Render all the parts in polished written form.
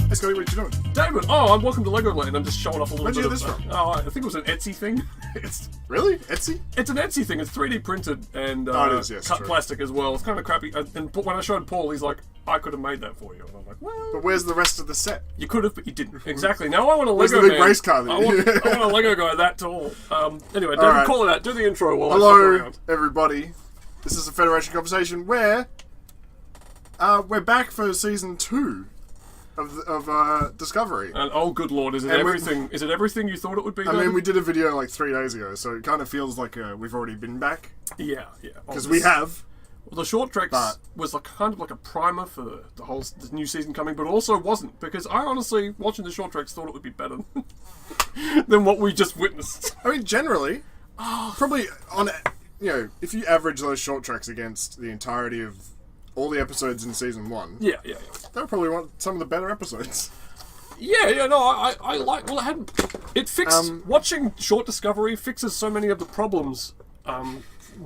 Hey Scotty, what are you doing? David, I'm welcome to Legoland. I'm just showing off a little Where'd you bit get of this from? Oh, I think it was an Etsy thing. Really? Etsy? It's an Etsy thing. It's 3D printed and it is, yes, cut true. plastic as well. It's kind of crappy. And when I showed Paul, he's like, I could have made that for you. And I'm like, well... But where's the rest of the set? You could have, but you didn't. Exactly. Now I want a Where's Lego the big man. race car that I want a Lego guy that tall. Anyway, David, Alright. call it out. Do the intro while I Hello, fuck around. everybody. This is a Federation conversation where we're back for season 2 of Discovery. And oh, good lord, is it And everything? Is it everything you thought it would be? I mean, David? we did a video like 3 days ago, so it kind of feels like we've already been back. Yeah. Because we have. Well, the short tracks But- was like kind of like a primer for the new season coming, but also wasn't, because I honestly, watching the short tracks, thought it would be better than what we just witnessed. I mean, generally, probably on, if you average those short tracks against the entirety of all the episodes in season 1, Yeah. they were probably some of the better episodes. No, I like, well, it fixed, watching Short Discovery fixes so many of the problems.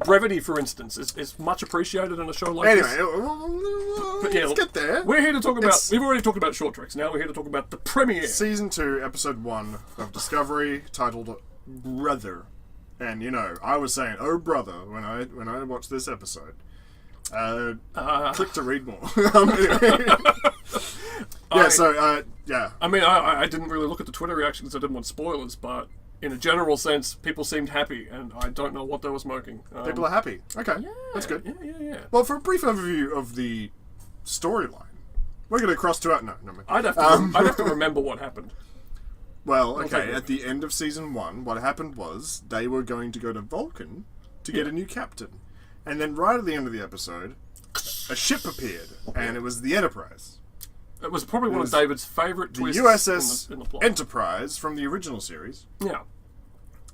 Brevity, for instance, is much appreciated in a show like Anyway, this. let's get there. We're here to talk about, we've already talked about short tracks, now we're here to talk about the premiere. Season 2, episode 1 of Discovery, titled Brother. And I was saying, "Oh brother," when I watched this episode. Click to read more. Anyway. Yeah. I mean, I didn't really look at the Twitter reactions because I didn't want spoilers, but in a general sense, people seemed happy, and I don't know what they were smoking. People are happy. Okay, that's good. Yeah. Well, for a brief overview of the storyline, we're going to cross to no. I'd have to remember what happened. Well, okay, at the end of season 1, what happened was they were going to go to Vulcan to get a new captain. And then right at the end of the episode, a ship appeared, and it was the Enterprise. It was probably one of David's favourite The twists USS in the plot. Enterprise from the original series. Yeah.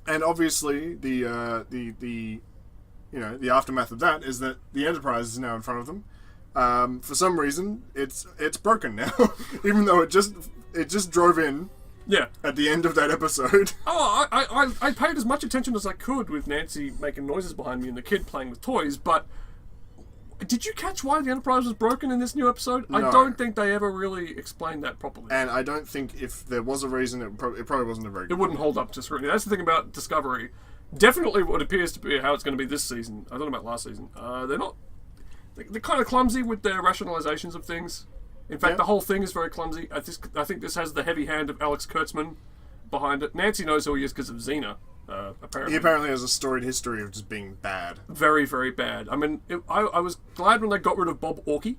And obviously, the aftermath of that is that the Enterprise is now in front of them. For some reason, it's broken now, even though it just drove in. Yeah. At the end of that episode. Oh, I paid as much attention as I could with Nancy making noises behind me and the kid playing with toys, but did you catch why the Enterprise was broken in this new episode? No. I don't think they ever really explained that properly. And I don't think if there was a reason, it probably wasn't a very good It wouldn't hold up to scrutiny. That's the thing about Discovery. Definitely what appears to be how it's going to be this season. I don't know about last season. They're kind of clumsy with their rationalizations of things. In fact, the whole thing is very clumsy. I think this has the heavy hand of Alex Kurtzman behind it. Nancy knows who he is because of Xena, apparently. He apparently has a storied history of just being bad. Very, very bad. I mean, I was glad when they got rid of Bob Orkey,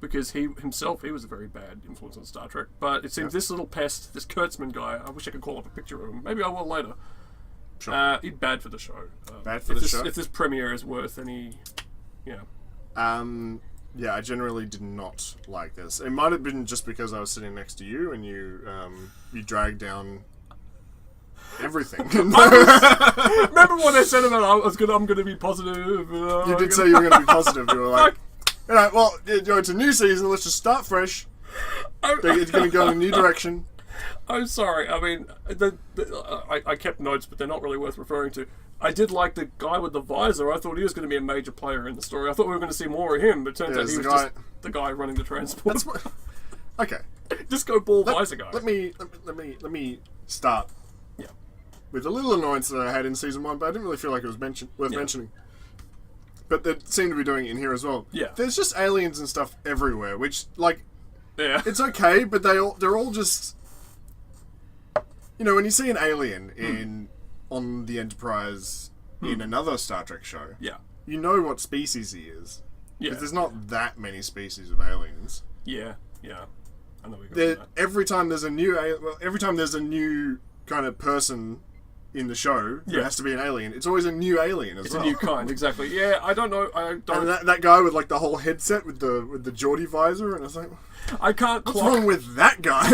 because he was a very bad influence on Star Trek. But it seems this little pest, this Kurtzman guy, I wish I could call up a picture of him. Maybe I will later. Sure. He's bad for the show. Bad for the show? If this premiere is worth any... Yeah, I generally did not like this. It might have been just because I was sitting next to you and you dragged down everything. Remember what I said about I'm going to be positive? You did say you were going to be positive. You were like, alright, well, it's a new season, let's just start fresh. It's going to go in a new direction. I'm sorry. I mean, I kept notes, but they're not really worth referring to. I did like the guy with the visor. I thought he was going to be a major player in the story. I thought we were going to see more of him, but it turns out he was just the guy running the transport. Okay. Disco ball visor guy. Let me start. Yeah. With a little annoyance that I had in season 1, but I didn't really feel like it was worth mentioning. But they seem to be doing it in here as well. Yeah. There's just aliens and stuff everywhere, which yeah, it's okay, but they're all just. When you see an alien on the Enterprise in another Star Trek show, you know what species he is. Yeah. Because there's not that many species of aliens. Yeah. I know we got that. Every time there's a new kind of person in the show, there has to be an alien. It's always a new alien as well. It's a new kind, exactly. Yeah, I don't know. I don't. And that guy with the whole headset with the Geordie visor, and I was like, I can't. What's wrong with that guy?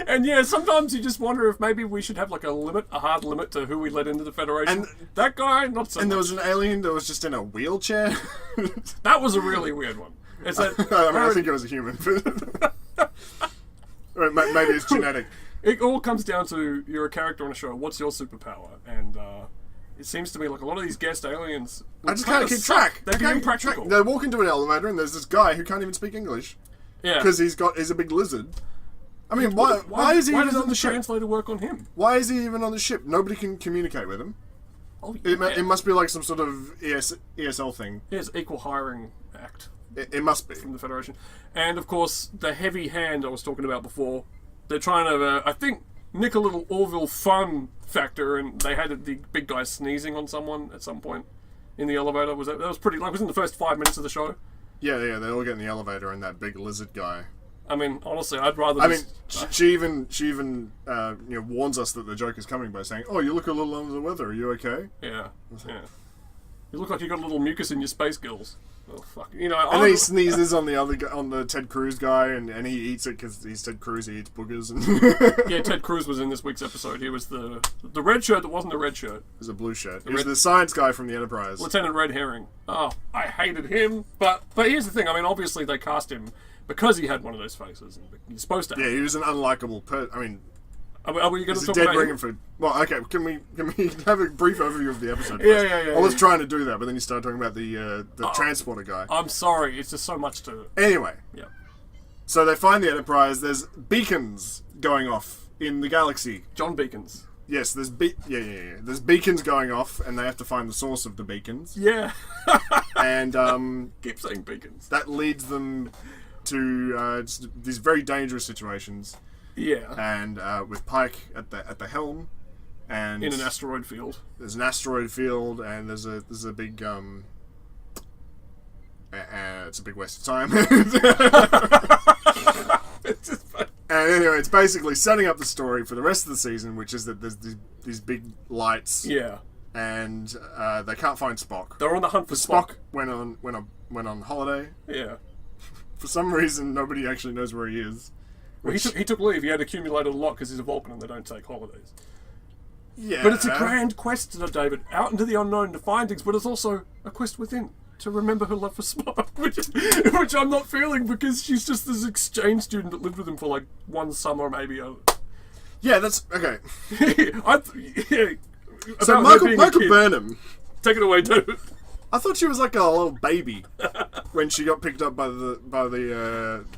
And sometimes you just wonder if maybe we should have a hard limit to who we let into the Federation. And that guy, not so. And there much. was an alien that was just in a wheelchair. That was a really weird one. It's I think it was a human. Maybe it's genetic. It all comes down to you're a character on a show. What's your superpower? And it seems to me like a lot of these guest aliens. I just can't keep track. They're impractical. They walk into an elevator and there's this guy who can't even speak English. Yeah. Because he's a big lizard. I mean, why is he even doesn't on the ship? translator work on him? Why is he even on the ship? Nobody can communicate with him. Oh, yeah. It must be like some sort of ESL thing. Yes, Equal Hiring Act. It must be. From the Federation. And, of course, the heavy hand I was talking about before. They're trying to, I think, nick a little Orville fun factor, and they had the big guy sneezing on someone at some point in the elevator. That was pretty, like, it was in the first 5 minutes of the show. Yeah, they all get in the elevator, and that big lizard guy. I mean, honestly, I'd rather. She even warns us that the joke is coming by saying, "Oh, you look a little under the weather. Are you okay?" Yeah. You look like you got a little mucus in your space gills. Oh fuck! And then he sneezes on the other guy, on the Ted Cruz guy, and he eats it because he's Ted Cruz. He eats boogers. And yeah, Ted Cruz was in this week's episode. He was the red shirt that wasn't a red shirt. It was a blue shirt. He was the science guy from the Enterprise. Lieutenant Red Herring. Oh, I hated him. But here's the thing. I mean, obviously they cast him because he had one of those faces. And you're supposed to. Yeah, he was an unlikable person. I mean. Are we going to talk dead about ringing for? Well, okay. Can we have a brief overview of the episode? Yeah. I was trying to do that, but then you started talking about the transporter guy. I'm sorry. It's just so much to. Anyway. Yeah. So they find the Enterprise. There's beacons going off in the galaxy. John Beacons. Yes, there's There's beacons going off, and they have to find the source of the beacons. Yeah. And keep saying beacons. That leads them to these very dangerous situations. Yeah. And with Pike at the helm, and in an asteroid field. There's an asteroid field, and there's a big it's a big waste of time. It's just fun. And anyway, it's basically setting up the story for the rest of the season, which is that there's these big lights. Yeah. And they can't find Spock. They're on the hunt for Spock. Went on holiday. Yeah. For some reason, nobody actually knows where he is. Well, he took leave. He had accumulated a lot because he's a Vulcan and they don't take holidays. Yeah. But it's a grand quest, David, out into the unknown to find things, but it's also a quest within to remember her love for Spock, which I'm not feeling because she's just this exchange student that lived with him for like one summer, maybe. Yeah, that's okay. So Michael Burnham. Take it away, David. I thought she was like a little baby when she got picked up by the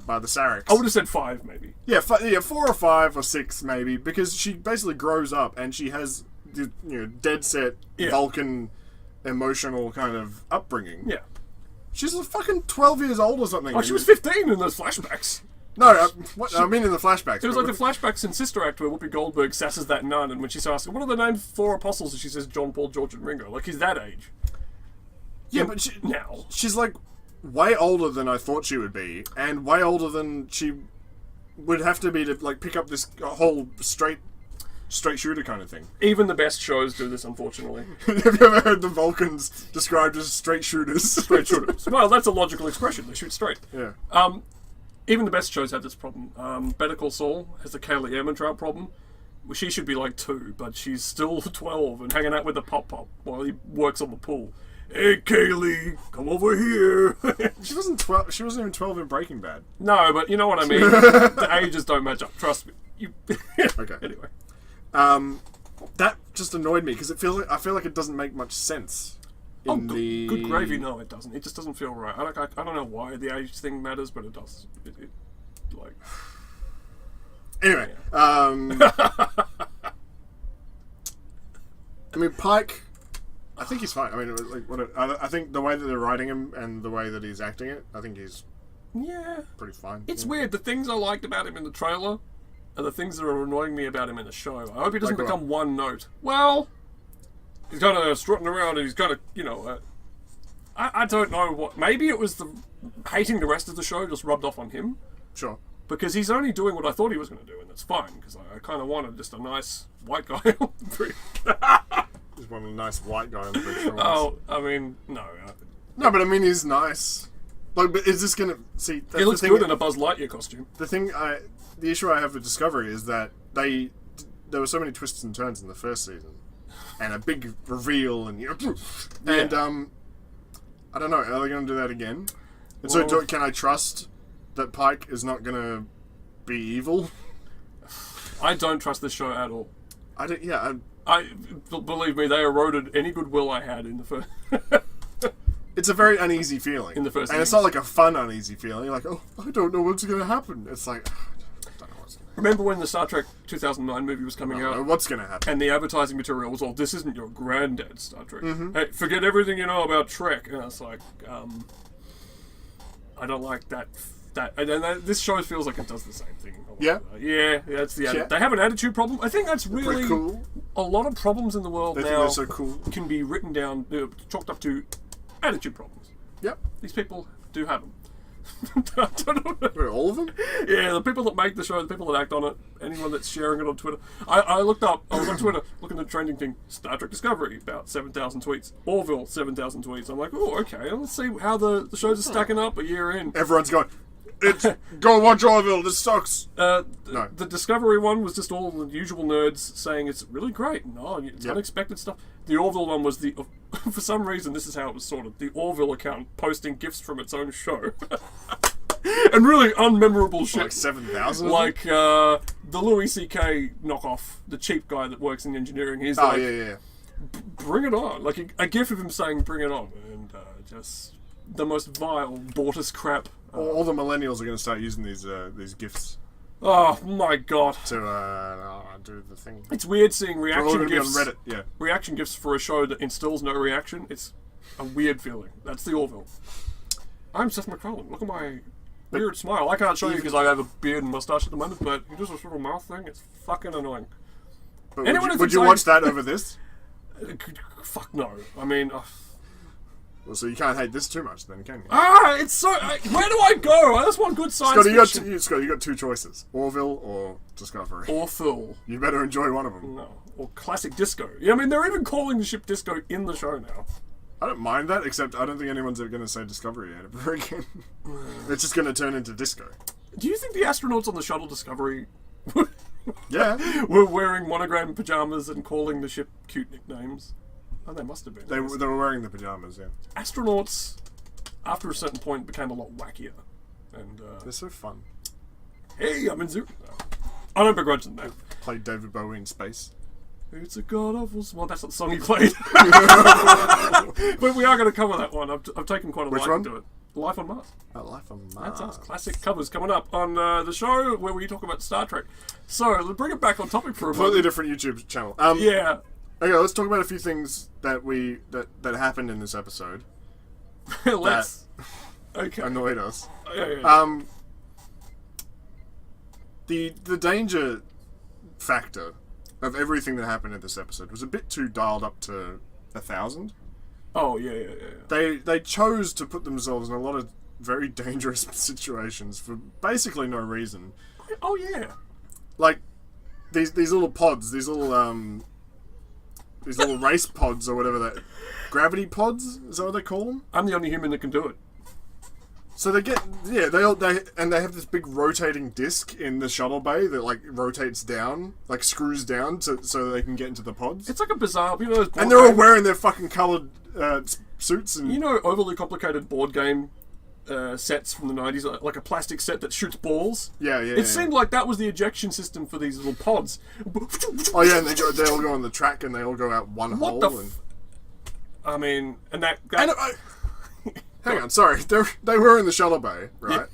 Sareks. I would have said 5, maybe. Yeah, 4 or 5 or 6, maybe, because she basically grows up and she has the dead set Vulcan emotional kind of upbringing. Yeah, she's a fucking 12 years old or something. Oh, she was 15 in those flashbacks. No, I mean in the flashbacks. It was like the flashbacks in Sister Act where Whoopi Goldberg sasses that nun, and when she's asking, "What are the names 4 apostles?" and she says John, Paul, George, and Ringo. Like he's that age. Yeah, but she's like way older than I thought she would be, and way older than she would have to be to like pick up this whole straight shooter kind of thing. Even the best shows do this, unfortunately. Have you ever heard the Vulcans described as straight shooters? Straight shooters. Well, that's a logical expression. They shoot straight. Yeah. Even the best shows have this problem. Better Call Saul has the Kaylee Ehrmantraut problem. Well, she should be like 2, but she's still 12 and hanging out with the Pop while he works on the pool. Hey, Kaylee, come over here. She wasn't 12. She wasn't even 12 in Breaking Bad. No, but you know what I mean. The ages don't match up. Trust me. Okay. Anyway, that just annoyed me because I feel like it doesn't make much sense. Good gravy. No, it doesn't. It just doesn't feel right. I don't know why the age thing matters, but it does. Anyway, yeah. I mean Pike. I think he's fine. I mean, I think the way that they're writing him and the way that he's acting it, I think he's pretty fine. It's weird. The things I liked about him in the trailer are the things that are annoying me about him in the show. I hope he doesn't become one note. Well, he's kind of strutting around and he's kind of, I don't know what. Maybe it was the hating the rest of the show just rubbed off on him. Sure. Because he's only doing what I thought he was going to do, and that's fine. Because I kind of wanted just a nice white guy on the bridge. Just wanted a nice white guy on the bridge. Oh, I mean, no. No, but I mean, he's nice. Like, but is this going to see? He looks good in a Buzz Lightyear costume. The issue I have with Discovery is that there were so many twists and turns in the first season, and a big reveal, and I don't know. Are they going to do that again? And so, can I trust that Pike is not going to be evil? I don't trust this show at all. I don't. Yeah. Believe me, they eroded any goodwill I had in the first. It's a very uneasy feeling in the first, and it's not like a fun uneasy feeling. You're like, oh, I don't know what's going to happen. It's like, I don't know what's going to Remember when the Star Trek 2009 movie was coming out? What's going to happen? And the advertising material was all, this isn't your granddad's Star Trek. Hey, forget everything you know about Trek. And I was like, I don't like that. This show feels like it does the same thing. Yeah? Yeah, that's the attitude. They have an attitude problem. I think that's really cool. A lot of problems in the world They now think they're so cool. can be written down, chalked up to attitude problems. Yep. These people do have them. I don't know. Wait, all of them? Yeah, the people that make the show, the people that act on it, anyone that's sharing it on Twitter. I was on Twitter looking at the trending thing, Star Trek Discovery, about 7,000 tweets. Orville, 7,000 tweets. I'm like, oh, okay, let's see how the shows are stacking up a year in. Everyone's going, go watch Orville, this sucks. No. The Discovery one was just all the usual nerds saying it's really great. No, it's unexpected stuff. The Orville one was for some reason, this is how it was sorted. The Orville account posting gifs from its own show. And really unmemorable shit. Like 7,000? Like, the Louis C.K. knockoff, the cheap guy that works in engineering. He's bring it on. Like, a gif of him saying, bring it on. And just the most vile, Bortus crap. All the millennials are going to start using these gifs. Oh my god! To do the thing. It's weird seeing reaction gifs. On Reddit, yeah. Reaction gifs for a show that instills no reaction. It's a weird feeling. That's the Orville. I'm Seth MacFarlane. Look at my weird smile. I can't show you because I have a beard and mustache at the moment, but you just a sort of mouth thing. It's fucking annoying. But would you watch that over this? Fuck no. I mean. Well, so you can't hate this too much, then, can you? It's so. Where do I go? I just want good science fiction. Scott, you got two choices: Orville or Discovery. Orville. You better enjoy one of them. No, or classic disco. Yeah, I mean they're even calling the ship disco in the show now. I don't mind that, except I don't think anyone's ever going to say Discovery ever again. It's just going to turn into disco. Do you think the astronauts on the shuttle Discovery? Yeah, were wearing monogram pajamas and calling the ship cute nicknames? Oh, they must have been. They were wearing the pajamas, yeah. Astronauts, after a certain point, became a lot wackier. And they're so fun. Hey, I'm in Zoo. No. I don't begrudge them, though. Played David Bowie in space. It's a god-awful... Well, that's not the song he played. But we are going to cover that one. I've taken quite a liking to it. Life on Mars. Life on Mars. That's us. Classic covers coming up on the show where we talk about Star Trek. So, let's bring it back on topic for a moment. Completely different YouTube channel. Yeah. Okay, let's talk about a few things that happened in this episode. Let's. Okay. Annoyed us. Yeah. The danger factor of everything that happened in this episode was a bit too dialed up to 1,000. Oh yeah. They chose to put themselves in a lot of very dangerous situations for basically no reason. Oh yeah. Like these little pods, these little race pods or whatever that gravity pods, is that what they call them? I'm the only human that can do it. So they have this big rotating disc in the shuttle bay that like rotates down, like screws down so they can get into the pods. It's like a bizarre, and they're all wearing their fucking coloured suits and overly complicated board game sets from the 90s, like a plastic set that shoots balls. Yeah. It seemed like that was the ejection system for these little pods. Oh yeah, and they all go on the track and they all go out one hole. I mean, and that hang on, sorry. They were in the shuttle bay, right?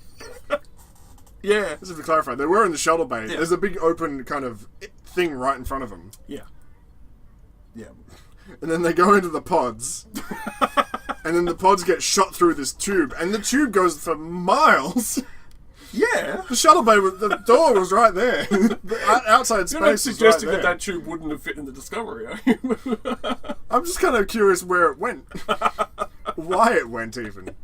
Yeah. Just to clarify, they were in the shuttle bay. Yeah. There's a big open kind of thing right in front of them. Yeah. And then they go into the pods. And then the pods get shot through this tube. And the tube goes for miles. Yeah. The shuttle bay, the door was right there. The outside space was right there. You're not suggesting that tube wouldn't have fit in the Discovery, are you? I'm just kind of curious where it went. Why it went, even.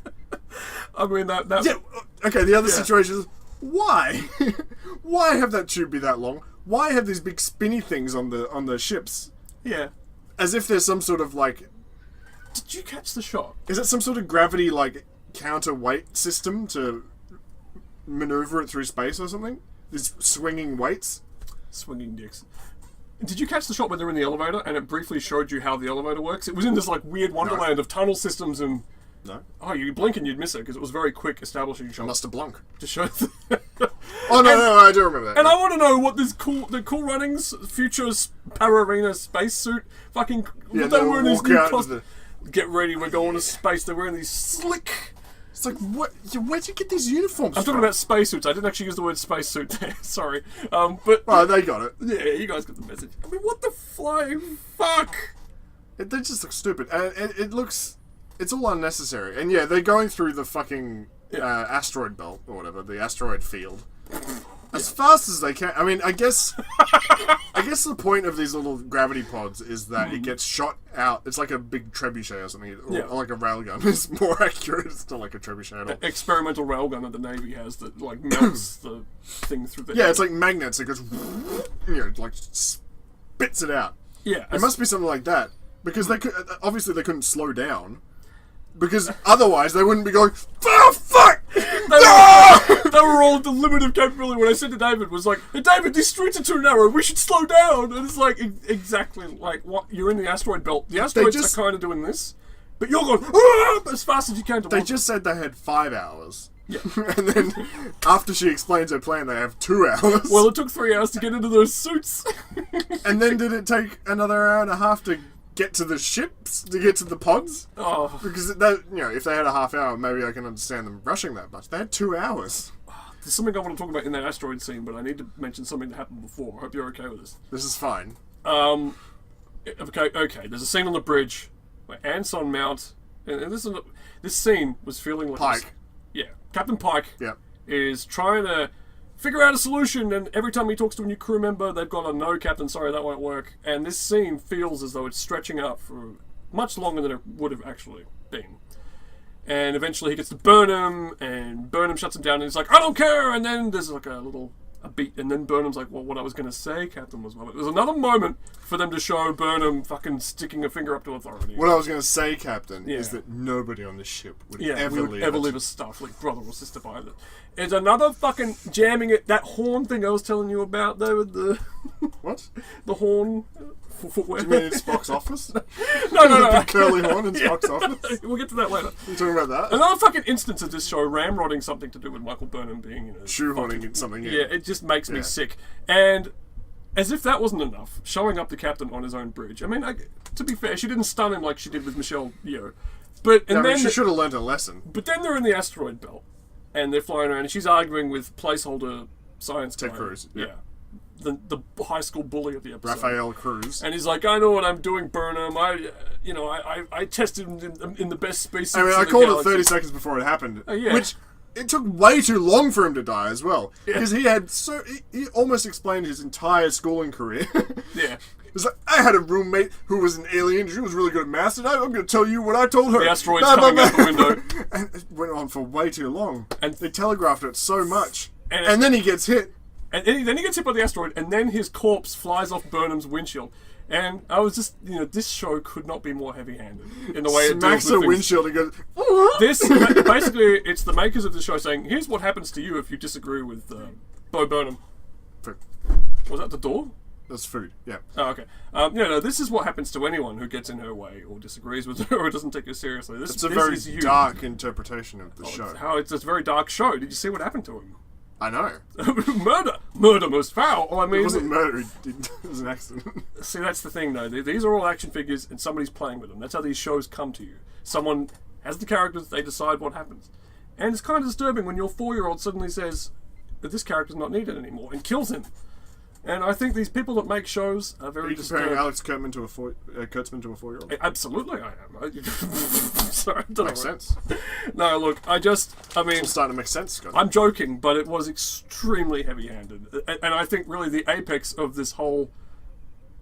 I mean, that... Yeah, okay, the other situation is, why? Why have that tube be that long? Why have these big spinny things on the ships? Yeah. As if there's some sort of, like... Did you catch the shot? Is it some sort of gravity, like, counterweight system to maneuver it through space or something? These swinging weights? Swinging dicks. Did you catch the shot when they're in the elevator and it briefly showed you how the elevator works? It was in this, like, weird wonderland of tunnel systems and... No. Oh, you blink and you'd miss it because it was very quick establishing shot. Must have blunk. To show... Oh, no, I do remember that. And I want to know what the Cool Runnings Futures Para-Arena spacesuit fucking... Yeah, they were wearing these new out Get ready, we're going to space. They're wearing these slick It's like, what? Where'd you get these uniforms I'm from? talking about spacesuits. I didn't actually use the word spacesuit there. Sorry. But... Oh, they got it. Yeah, you guys got the message. I mean, what the flying fuck? They just look stupid. And it looks... It's all unnecessary. And yeah, they're going through the fucking asteroid belt, or whatever, the asteroid field. As fast as they can. I mean, I guess the point of these little gravity pods is that it gets shot out. It's like a big trebuchet or something, or like a railgun. It's more accurate. It's not like a trebuchet at all. Experimental railgun that the Navy has that like melts the thing through the it's like magnets. It goes, like spits it out. Yeah, it must be something like that because they could obviously they couldn't slow down. Because otherwise they wouldn't be going, oh, fuck! They were all the limit of capability. When I said to David, was like, hey, David, these streets are too narrow. We should slow down. And it's like, exactly like what you're in the asteroid belt. The asteroids are kind of doing this, but you're going as fast as you can. They just said they had 5 hours. Yeah. And then after she explains her plan, they have 2 hours. Well, it took 3 hours to get into those suits. And then did it take another hour and a half to get to the ships, to get to the pods? Oh. Because that, if they had a half hour, maybe I can understand them rushing that much. They had 2 hours. There's something I want to talk about in that asteroid scene, but I need to mention something that happened before. I hope you're okay with this. This is fine. Okay. There's a scene on the bridge where Ant's on Mount, and this scene was feeling like Pike. Captain Pike. Yeah. Is trying to figure out a solution, and every time he talks to a new crew member, they've got a no, Captain, sorry, that won't work. And this scene feels as though it's stretching out for much longer than it would have actually been. And eventually he gets to Burnham, and Burnham shuts him down, and he's like, I don't care! And then there's like a beat, and then Burnham's like, well, what I was going to say, Captain, was... Well, it was another moment for them to show Burnham fucking sticking a finger up to authority. What I was going to say, Captain, is that nobody on this ship would ever leave a Starfleet brother or sister by it. It's another fucking jamming it, that horn thing I was telling you about, though, with the... What? The horn... Do you mean in Spock's office? No. The curly horn in Spock's office? We'll get to that later. You talking about that? Another fucking instance of this show ramrodding something to do with Michael Burnham being... shoehorning something in. Yeah, it just makes me sick. And as if that wasn't enough, showing up the Captain on his own bridge. I mean, to be fair, she didn't stun him like she did with Michelle Yeoh. She should have learned a lesson. But then they're in the asteroid belt, and they're flying around, and she's arguing with placeholder science guy. Ted Cruz. Yeah. The high school bully of the episode. Raphael Cruz. And he's like, I know what I'm doing, Burnham. I tested him in the best species. I mean, I called it 30 seconds before it happened. Which, it took way too long for him to die as well. Because he almost explained his entire schooling career. Yeah. It was like, I had a roommate who was an alien. She was really good at maths, and I'm going to tell you what I told her. The asteroid's coming out the window. And it went on for way too long. And they telegraphed it so much. And then he gets hit. And then he gets hit by the asteroid, and then his corpse flies off Burnham's windshield. And I was just, this show could not be more heavy-handed in the way it deals with the windshield and goes... Basically, it's the makers of the show saying, here's what happens to you if you disagree with Bo Burnham. Food. Was that the door? That's food, yeah. Oh, okay. No, this is what happens to anyone who gets in her way or disagrees with her or doesn't take her seriously. It's a very dark interpretation of the show. It's a very dark show. Did you see what happened to him? I know. Murder most foul. I mean, it wasn't murder. It was an accident. See, that's the thing, though. These are all action figures, and somebody's playing with them. That's how these shows come to you. Someone has the characters, they decide what happens, and it's kind of disturbing when your 4-year-old suddenly says that this character's not needed anymore and kills him. And I think these people that make shows are very disturbed. Are you comparing Alex Kurtzman to a 4-year-old? Absolutely, I am. Sorry, that makes sense. No, look, I mean... It's starting to make sense, Scott. I'm joking, but it was extremely heavy-handed. And I think really the apex of this whole,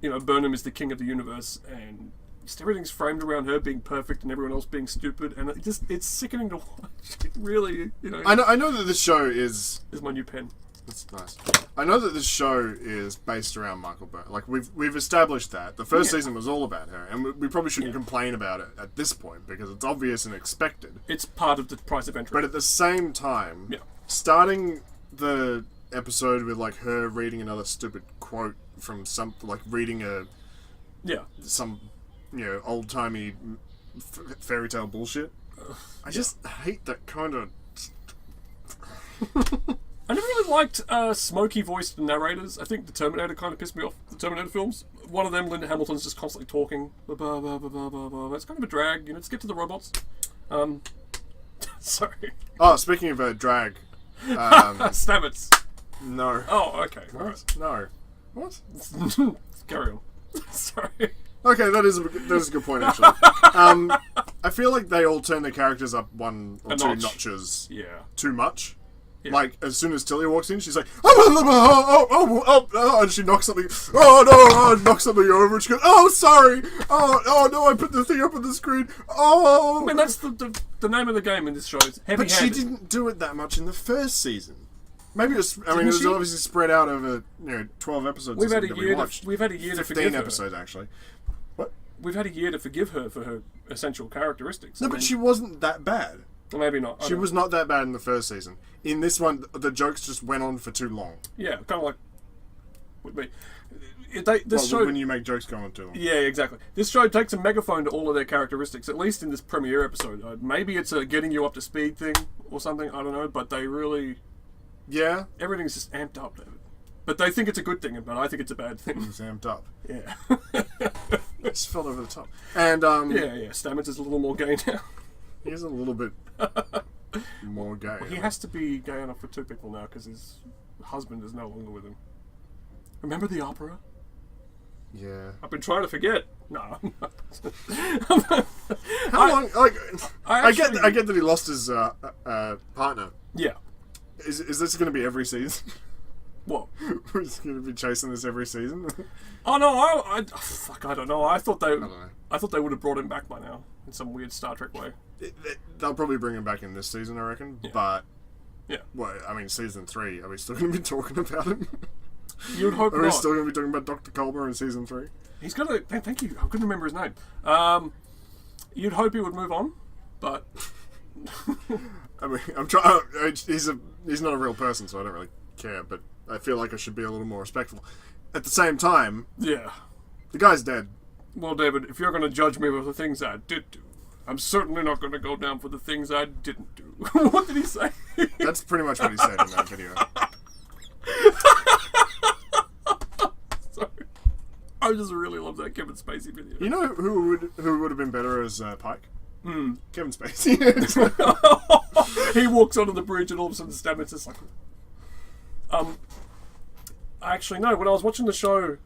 Burnham is the king of the universe, and just everything's framed around her being perfect and everyone else being stupid, and it's sickening to watch. It really, I know that this show is my new pen. That's nice. I know that this show is based around Michael Burnham. Like, we've established that. The first season was all about her, and we probably shouldn't complain about it at this point, because it's obvious and expected. It's part of the price of entry. But at the same time, starting the episode with, like, her reading another stupid quote from reading some old-timey fairy tale bullshit. I just hate that kind of... I never really liked smoky-voiced narrators. I think the Terminator kind of pissed me off. The Terminator films. One of them, Linda Hamilton's just constantly talking. It's kind of a drag. Let's get to the robots. Sorry. Oh, speaking of drag, Stamets. no. Oh, okay. What? No. What? Carry on. Sorry. Okay, that is a good point, actually. I feel like they all turn their characters up one or two notches Yeah. too much. Yeah. Like, as soon as Tilly walks in, she's like, oh, and she knocks something, knocks something over, and she goes, oh, sorry, oh, no, I put the thing up on the screen, oh. I mean, that's the name of the game in this show. Is heavy-handed. But she didn't do it that much in the first season. Maybe it was, it was she? obviously spread out over, 12 episodes. We've had a year. We've had a year to 15 forgive her. episodes, actually. What? We've had a year to forgive her for her essential characteristics. No, but she wasn't that bad. Well, maybe not. She was not that bad in the first season. In this one, the jokes just went on for too long. Yeah, kind of like with me. When you make jokes go on too long. Yeah, exactly. This show takes a megaphone to all of their characteristics, at least in this premiere episode. Maybe it's a getting you up to speed thing or something, I don't know, but they really... Yeah? Everything's just amped up, David. But they think it's a good thing, but I think it's a bad thing. It's amped up. Yeah. It's fell over the top. And, Yeah, Stamets is a little more gay now. He's a little bit more gay. Well, he has to be gay enough for two people now, because his husband is no longer with him. Remember the opera? Yeah. I've been trying to forget. No. How long? Like, I get that he lost his partner. Yeah. Is this going to be every season? What? He's going to be chasing this every season? Oh no! Fuck! I don't know. I thought they would have brought him back by now in some weird Star Trek way. They'll probably bring him back in this season, I reckon. Yeah. But yeah, well, I mean, season 3. Are we still going to be talking about him? You'd hope not. Are we still going to be talking about Dr. Culber in season 3? He's got a... Thank you. I couldn't remember his name. You'd hope he would move on, but... I mean, I'm trying... He's not a real person, so I don't really care, but I feel like I should be a little more respectful. At the same time... Yeah. The guy's dead. Well, David, if you're going to judge me for the things I did do, I'm certainly not going to go down for the things I didn't do. What did he say? That's pretty much what he said in that video. Sorry. I just really love that Kevin Spacey video. You know who would have been better as Pike? Kevin Spacey. He walks onto the bridge and all of a sudden Stamets is like... Actually, no, when I was watching the show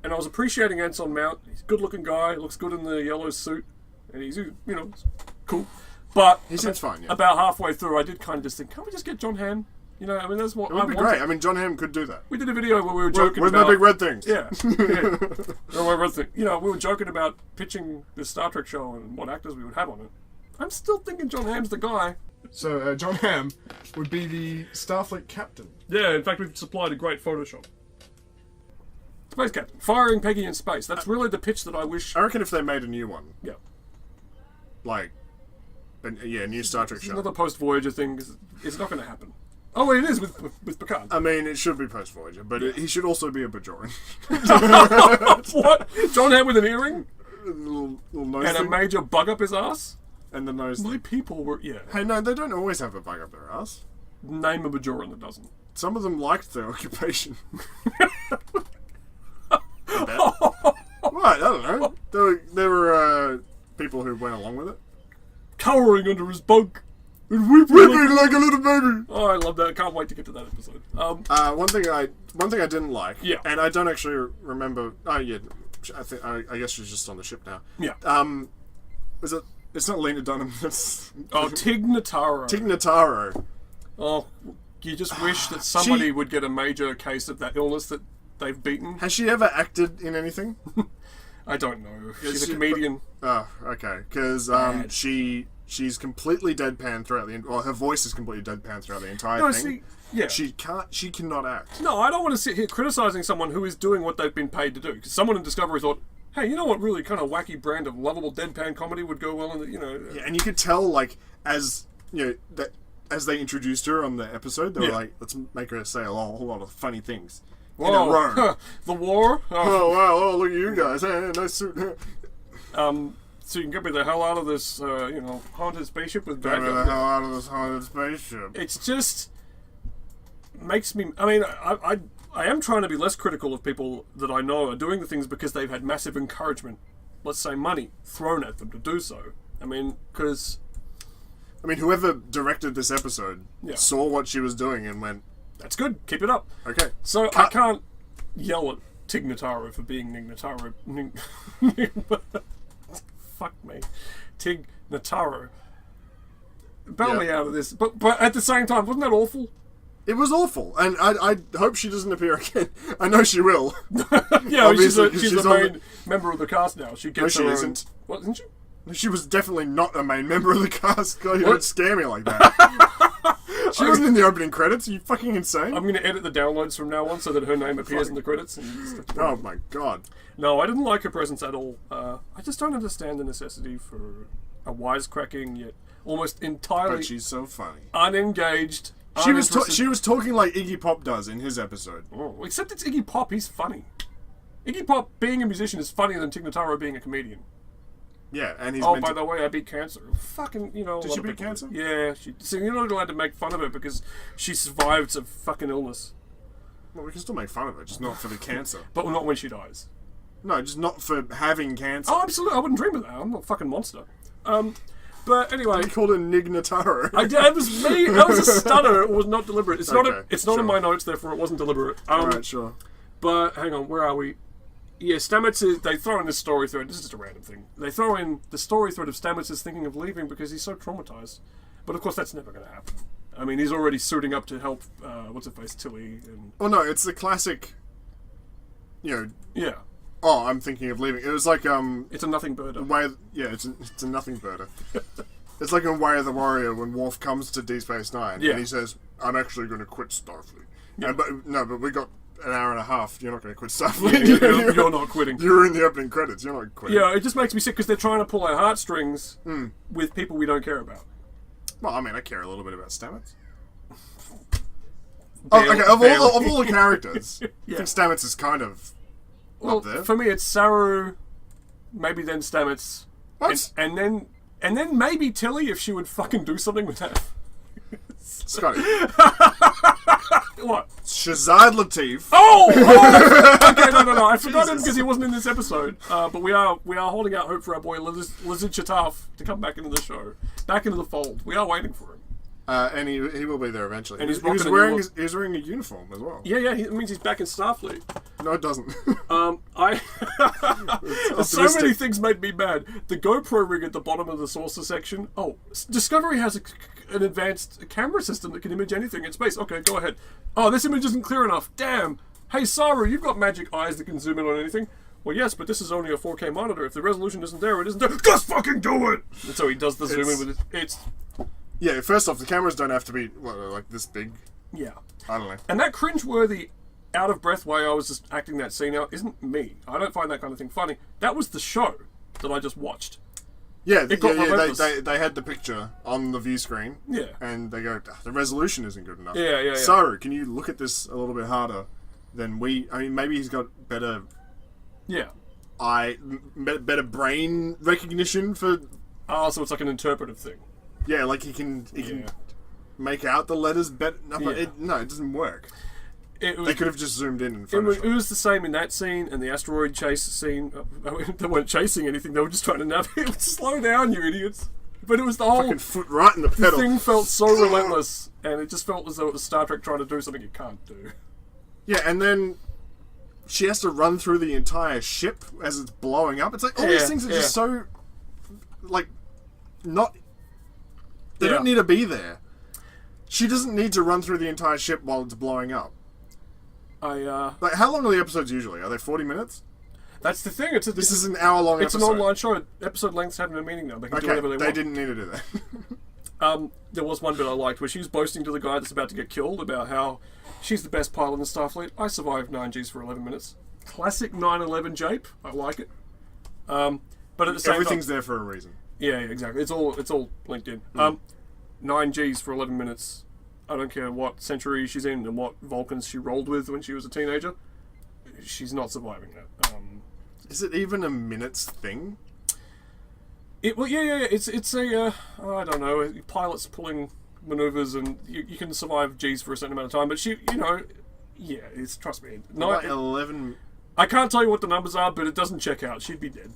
and I was appreciating Anson Mount, he's a good-looking guy, looks good in the yellow suit, and he's, cool. But he seems fine, yeah. About halfway through, I did kind of just think, can't we just get John Hamm? I mean, that's what it would be great. I mean, John Hamm could do that. We did a video where we were joking about... Where's my big red things? Yeah. We were joking about pitching this Star Trek show and what actors we would have on it. I'm still thinking John Hamm's the guy. So, John Hamm would be the Starfleet captain. Yeah, in fact, we've supplied a great Photoshop. Space Captain. Firing Peggy in space. That's really the pitch that I wish... I reckon if they made a new one. Yeah. Like, a new Star Trek show. Another post-Voyager thing. It's not going to happen. Oh, it is with Picard. I mean, it should be post-Voyager, but he should also be a Bajoran. What? John Hamm with an earring? A little nose and thing. a major bug up his ass? And the nose My thing. people were... Yeah. Hey, no, they don't always have a bug up their ass. Name a Bajoran that doesn't. Some of them liked their occupation. What? I don't know. There were people who went along with it. Cowering under his bunk. And weeping like a little baby. Oh, I love that. I can't wait to get to that episode. One thing I didn't like. Yeah. And I don't actually remember. Oh yeah. I guess she's just on the ship now. Yeah. Was it? It's not Lena Dunham. It's Tig Notaro. Tig Notaro. Oh, you just wish that somebody would get a major case of that illness that they've beaten. Has she ever acted in anything? I don't know. She's a comedian. Oh, okay. Because she's completely deadpan throughout the... Well, her voice is completely deadpan throughout the entire thing. Yeah. She cannot act. No, I don't want to sit here criticising someone who is doing what they've been paid to do. Because someone in Discovery thought, hey, you know what really kind of wacky brand of lovable deadpan comedy would go well in the, Yeah, and you could tell, like, as they introduced her on the episode, they were like, let's make her say a whole lot of funny things. Whoa. In a row. The war? Oh, wow, look at you guys. Hey, nice suit. So you can get me the hell out of this, haunted spaceship with bad guys. Get me the hell out of this haunted spaceship. It's just... makes me... I mean, I am trying to be less critical of people that I know are doing the things because they've had massive encouragement, let's say money, thrown at them to do so. I mean, because... I mean, whoever directed this episode Yeah. saw what she was doing and went, That's good. Keep it up. okay. So I can't yell at Tig Notaro for being Tig Notaro. Fuck me. Tig Notaro. Bail me out of this. But at the same time, wasn't that awful? It was awful, and I hope she doesn't appear again. I know she will. Yeah, she's Obviously, a main member of the cast now. She gets she her isn't. Own, what, isn't she? She was definitely not a main member of the cast. God, you don't scare me like that. She wasn't in the opening credits. Are you fucking insane? I'm going to edit the downloads from now on so that her name appears in the credits. Oh my god. No, I didn't like her presence at all. I just don't understand the necessity for a wisecracking yet almost entirely But she's so funny. unengaged. She was talking like Iggy Pop does in his episode. Oh, except it's Iggy Pop. He's funny. Iggy Pop being a musician is funnier than Tig Notaro being a comedian. Yeah, and he's. Oh, by the way, I beat cancer. Fucking, Did she beat cancer? Yeah. So you're not allowed to make fun of her because she survived a fucking illness. Well, we can still make fun of it, just not for the cancer. But not when she dies. No, just not for having cancer. Oh, absolutely. I wouldn't dream of that. I'm not a fucking monster. But anyway, You called her Nig Notaro. I did. It was me. That was a stutter. It was not deliberate. It's not. It's not sure. in my notes, therefore it wasn't deliberate. Alright, sure. But hang on, where are we? Yeah, Stamets they throw in this story thread. This is just a random thing. They throw in the story thread of Stamets is thinking of leaving because he's so traumatized. But of course, that's never going to happen. I mean, he's already suiting up to help. What's her face, Tilly, and Well, no, it's the classic. yeah, Oh, I'm thinking of leaving. It was like it's a nothing birder. it's a nothing birder. It's like in Way of the Warrior when Worf comes to Deep Space Nine Yeah. and he says, "I'm actually going to quit Starfleet." Yeah. But we got an hour and a half. You're not going to quit Starfleet. You're not quitting. You're in the opening credits. You're not quitting. Yeah, it just makes me sick because they're trying to pull our heartstrings with people we don't care about. Well, I mean, I care a little bit about Stamets. Okay. Of all the characters, Yeah. I think Stamets is kind of Well, up there. for me, it's Saru, maybe then Stamets, What? and then maybe Tilly if she would fucking do something with that. Scotty. What? Shazad Latif. Oh! Okay, no. I forgot him because he wasn't in this episode. But we are holding out hope for our boy Lizard Chataf to come back into the show, back into the fold. We are waiting for him. And he will be there eventually. And he was wearing a uniform as well. Yeah. It means he's back in Starfleet. No, it doesn't. So many things made me mad. The GoPro rig at the bottom of the saucer section. Oh, Discovery has an advanced camera system that can image anything in space. Okay, go ahead. Oh, this image isn't clear enough. Damn. Hey, Saru, you've got magic eyes that can zoom in on anything. Well, yes, but this is only a 4K monitor. If the resolution isn't there, it isn't there. Just fucking do it! And so he does the zoom in with it. It's... Yeah, first off, the cameras don't have to be like this big. Yeah. I don't know. And that cringeworthy, out-of-breath way I was just acting that scene out isn't me. I don't find that kind of thing funny. That was the show that I just watched. Yeah, It got relentless. they had the picture on the view screen. Yeah. And they go, the resolution isn't good enough. Yeah. So, can you look at this a little bit harder than we... I mean, maybe he's got better Yeah. better brain recognition for... Oh, so it's like an interpretive thing. Yeah, like he can make out the letters better. No, but Yeah. it doesn't work. They could have just zoomed in and it was the same in that scene and the asteroid chase scene. They weren't chasing anything. They were just trying to navigate. Slow down, you idiots. But it was the whole... Fucking foot right in the The pedal. thing felt so relentless, and it just felt as though it was Star Trek trying to do something it can't do. Yeah, and then she has to run through the entire ship as it's blowing up. It's like, all these things are just so... Like, not... They don't need to be there. She doesn't need to run through the entire ship while it's blowing up. Like, how long are the episodes usually? Are they 40 minutes? That's the thing. This is an hour-long episode. It's an online show. Episode lengths have no meaning now. They can do whatever they want. They didn't need to do that. There was one bit I liked where she was boasting to the guy that's about to get killed about how she's the best pilot in the Starfleet. I survived 9Gs for 11 minutes. Classic 9/11 jape. I like it. But at the same Everything's time, there for a reason. yeah, exactly. It's all linked in. 9Gs for 11 minutes. I don't care what century she's in and what Vulcans she rolled with when she was a teenager. She's not surviving that. Is it even a minute's thing? Well, yeah. It's a I don't know. Pilots pulling maneuvers and you can survive G's for a certain amount of time. But she, it's trust me. Like 11. I can't tell you what the numbers are, but it doesn't check out. She'd be dead,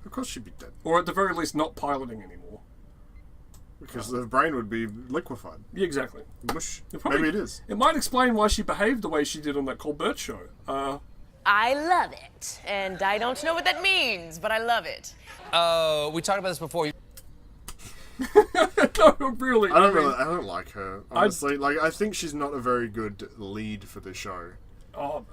Of course she'd be dead. or at the very least, not piloting anymore. Because the brain would be liquefied. Yeah, exactly. Mush. Probably, Maybe it is. It might explain why she behaved the way she did on that Colbert show. I love it. And I don't know what that means, but I love it. We talked about this before. No, really. I don't like her, honestly. I think she's not a very good lead for the show. Oh,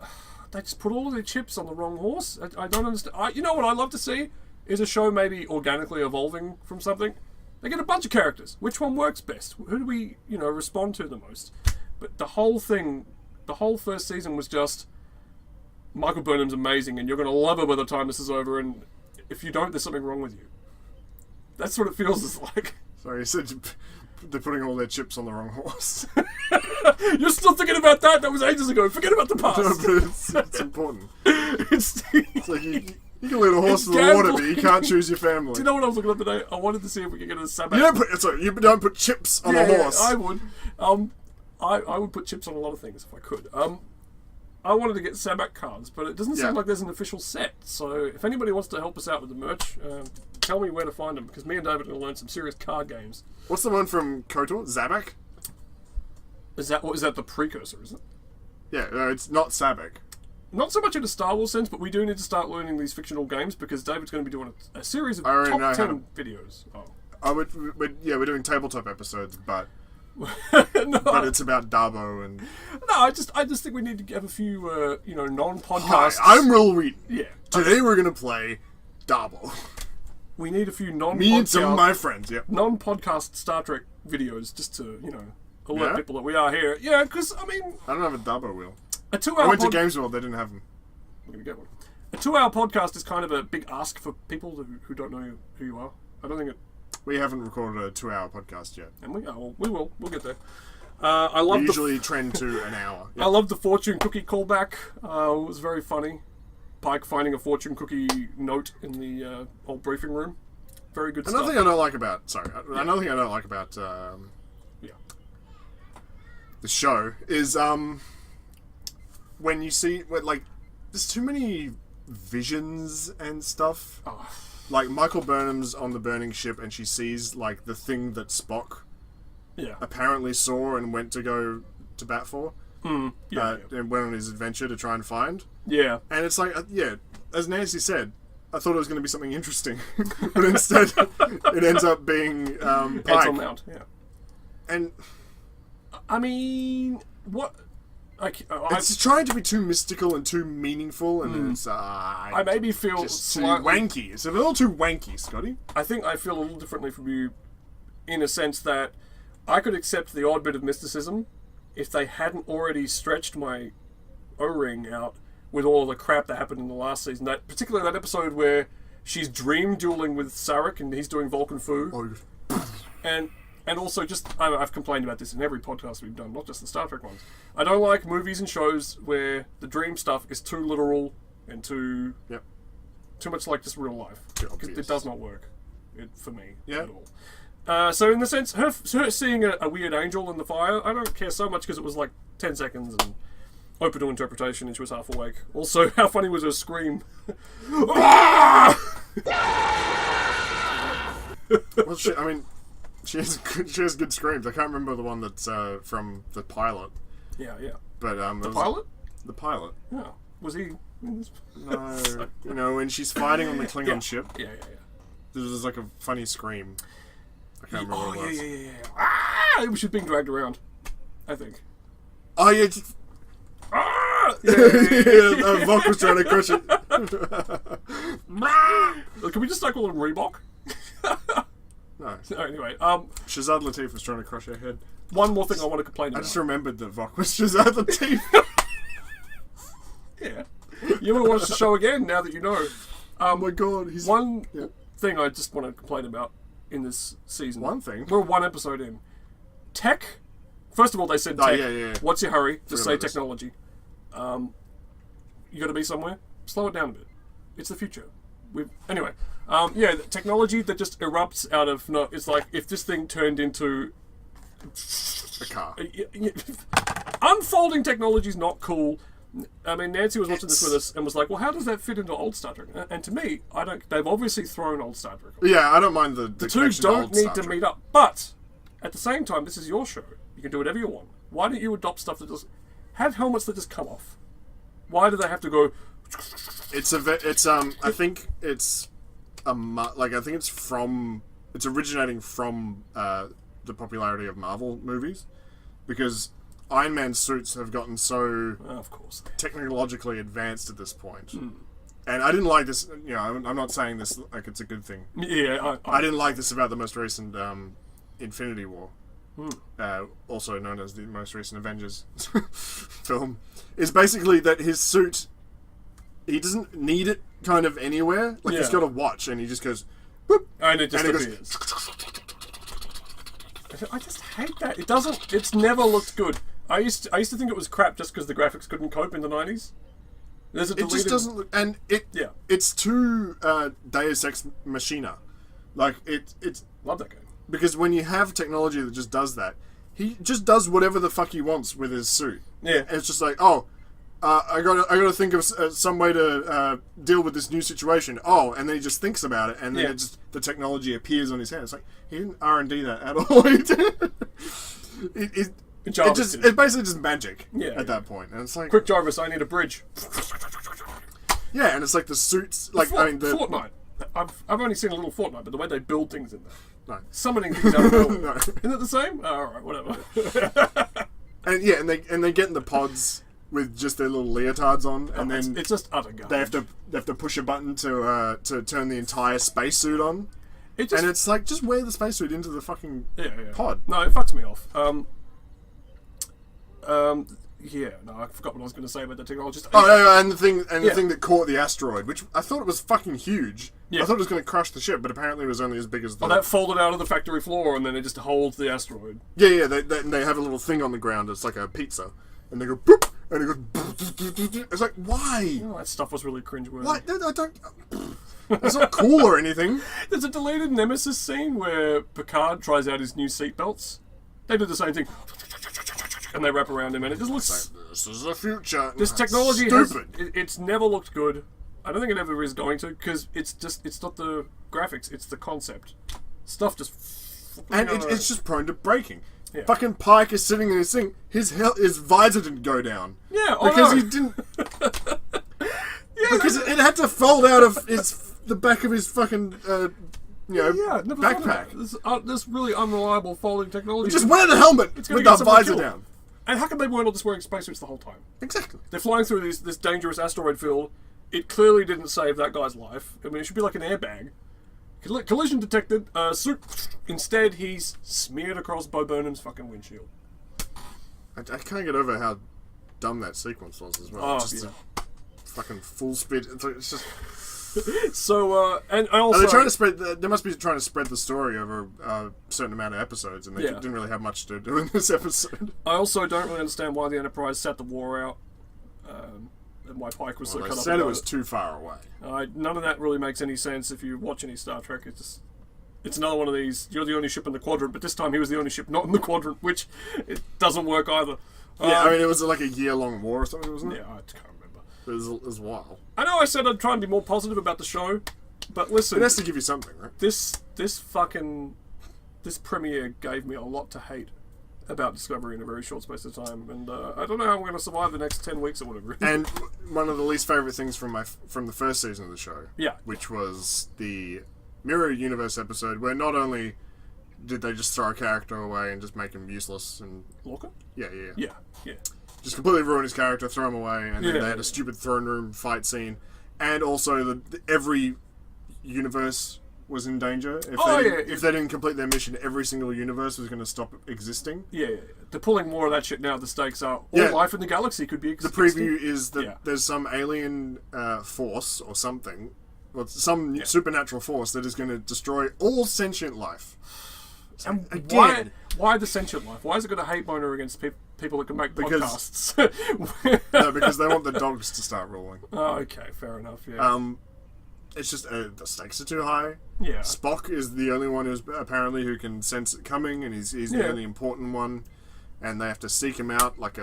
they just put all of their chips on the wrong horse. I don't understand. You know what I'd love to see is a show maybe organically evolving from something. They get a bunch of characters. Which one works best? Who do we, respond to the most? But the whole thing, the whole first season was just Michael Burnham's amazing, and you're going to love her by the time this is over. And if you don't, there's something wrong with you. That's what it feels like. Sorry, you said they're putting all their chips on the wrong horse. You're still thinking about that? That was ages ago. Forget about the past. No, but it's important. It's like you can lead a horse to the water, but you can't choose your family. Do you know what I was looking at today? I wanted to see if we could get a Sabbath. You don't put chips on a horse. Yeah, I would. I would put chips on a lot of things if I could. I wanted to get Sabbath cards, but it doesn't seem like there's an official set. So if anybody wants to help us out with the merch, tell me where to find them, because me and David are going to learn some serious card games. What's the one from KOTOR? Zabak? Is that the precursor, is it? Yeah, no, it's not Sabak. Not so much in a Star Wars sense, but we do need to start learning these fictional games, because David's going to be doing a series of top 10 videos. We're doing tabletop episodes, but no, but it's about Dabo and... No, I just think we need to have a few, non-podcasts. Hi, I'm Will Wheaton. Yeah. Today we're going to play Dabo. We need a few non-podcast... Me and some of my friends, yep. Non-podcast Star Trek videos, just to, alert people that we are here. Yeah, because, I don't have a Dabo wheel. A 2-hour I went to Games World, they didn't have them. I'm going to get one. A 2-hour podcast is kind of a big ask for people who don't know who you are. I don't think it... We haven't recorded a 2-hour podcast yet. And we will. We'll get there. We usually trend to an hour. Yep. I love the fortune cookie callback. It was very funny. Pike finding a fortune cookie note in the old briefing room. Very good stuff. Another thing I don't like about the show is when you see there's too many visions and stuff. Oh. Like Michael Burnham's on the burning ship and she sees the thing that Spock apparently saw and went to go to bat for. And went on his adventure to try and find. Yeah. And it's as Nancy said, I thought it was going to be something interesting, but instead it ends up being Pike. Mount, yeah. And I mean, what? It's trying to be too mystical and too meaningful, and it's I maybe feel just slightly too wanky. It's a little too wanky, Scotty. I think I feel a little differently from you, in a sense that I could accept the odd bit of mysticism if they hadn't already stretched my O-ring out with all the crap that happened in the last season. Particularly that episode where she's dream dueling with Sarek and he's doing Vulcan Fu. And also I've complained about this in every podcast we've done, not just the Star Trek ones. I don't like movies and shows where the dream stuff is too literal and too much like just real life. Because it does not work for me at all. So in the sense, her seeing a weird angel in the fire, I don't care so much because it was 10 seconds and open to interpretation and she was half awake. Also, how funny was her scream? Well, she has good screams. I can't remember the one that's from the pilot. Yeah. But the pilot? The pilot. Yeah. Was he? No. When she's fighting on the Klingon ship. Yeah. There's a funny scream. I can't remember what it was. Yeah. Ah! She was being dragged around, I think. Oh, yeah. Vok was trying to crush it. Can we just call him Reebok? No. Anyway, Shazad Latif was trying to crush her head. One more thing I want to complain about. I just remembered that Vok was Shazad Latif. Yeah. You want to watch the show again now that you know. Oh my god. One thing I just want to complain about in this season. One thing? We're one episode in. Tech. First of all, they said tech. Yeah. What's your hurry? Just say technology. You got to be somewhere? Slow it down a bit. It's the future. Anyway, technology that just erupts out of... No, it's like if this thing turned into... A car. Unfolding technology is not cool. I mean, Nancy was watching this with us and was like, well, how does that fit into old Star Trek? And to me, they've obviously thrown old Star Trek. Yeah, I don't mind the two don't need to meet up. But At the same time, this is your show. You can do whatever you want. Why don't you adopt stuff that just have helmets that just come off? Why do they have to go? I think it's it's originating from the popularity of Marvel movies, because Iron Man suits have gotten so Of course. technologically advanced at this point. And I didn't like this. You know, I'm not saying this like it's a good thing. Yeah, I didn't like this about the most recent Infinity War, also known as the most recent Avengers film. Is basically that his suit, he doesn't need it kind of anywhere. Like he's got a watch and he just goes, boop, and it just and appears. I just hate that. It doesn't. It's never looked good. I used to think it was crap just because the graphics couldn't cope in the 90s. There's a it just doesn't look, and it's too Deus Ex Machina. Like it's Love that game. because when you have technology that just does that, he just does whatever the fuck he wants with his suit. Yeah. And it's just like, I gotta think of some way to deal with this new situation. Oh, and then he just thinks about it, and then the technology appears on his hand. It's like he didn't R&D that at all. It's basically just magic at that point, and it's like, Quick, Jarvis, I need a bridge. yeah, and it's like the suits, like Fortnite. I've only seen a little Fortnite, but the way they build things in there, No. summoning things out of nowhere. No. Isn't it the same? Oh, all right, whatever. and they get in the pods with just their little leotards on, and then it's just utter garbage. they have to push a button to turn the entire spacesuit on. It just, And it's like, just wear the spacesuit into the fucking pod. No, it fucks me off. Yeah, no, I forgot what I was going to say about the technology. Oh, yeah, and the thing that caught the asteroid, which I thought it was fucking huge. Yeah. I thought it was going to crush the ship, but apparently it was only as big as the... Oh, that folded out of the factory floor, and then it just holds the asteroid. Yeah, they have a little thing on the ground. It's like a pizza, and they go boop, and it goes. Boop. It's like, why? Oh, that stuff was really cringeworthy. Why? I don't. It's not cool or anything. There's a deleted Nemesis scene where Picard tries out his new seatbelts. They do the same thing, and they wrap around him, and it just looks. This is the future. This No, technology stupid. it's never looked good. I don't think it ever is going to, because it's not the graphics, it's the concept. Stuff just. And it's just prone to breaking. Yeah. Fucking Pike is sitting in his thing. His visor didn't go down. Yeah, because no. he didn't. Because it had to fold out of the back of his fucking never thought of backpack. that. This really unreliable folding technology. Just wear the helmet with gonna the get someone visor killed. down. And how come they weren't all just wearing spacesuits the whole time? Exactly. They're flying through this dangerous asteroid field. It clearly didn't save that guy's life. I mean, it should be like an airbag. Collision detected. Suit. Instead, he's smeared across Bo Burnham's fucking windshield. I can't get over how dumb that sequence was as well. Oh, just a fucking full speed. It's just. So, and I also... Are they trying to spread? They must be trying to spread the story over a certain amount of episodes, and they didn't really have much to do in this episode. I also don't really understand why the Enterprise sat the war out, and why Pike was so cut They up. said it about was too far away. None of that really makes any sense if you watch any Star Trek. It's another one of these. You're the only ship in the quadrant, but this time he was the only ship not in the quadrant, which it doesn't work either. Yeah, I mean, it was like a year-long war or something, wasn't it? Yeah, I can't remember. It was wild. I know I said I'd try and be more positive about the show, but listen, It has to give you something, right? this premiere gave me a lot to hate about Discovery in a very short space of time, and I don't know how I'm going to survive the next 10 weeks or whatever. And one of the least favourite things from the first season of the show, which was the Mirror Universe episode, where not only did they just throw a character away and just make him useless, and Lorca? yeah, Yeah. just completely ruin his character, throw him away, and then they had a stupid throne room fight scene, and also every universe was in danger. If they didn't complete their mission, every single universe was going to stop existing. Yeah. They're pulling more of that shit now. The stakes are all life in the galaxy could be The preview is that there's some alien force or something, well, some supernatural force that is going to destroy all sentient life. And again, why the sentient life? Why is it going to hate boner against people that can make podcasts? No, because they want the dogs to start ruling. Oh, okay, fair enough. Yeah. It's just the stakes are too high. Yeah. Spock is the only one who can sense it coming, and he's the only important one. And they have to seek him out like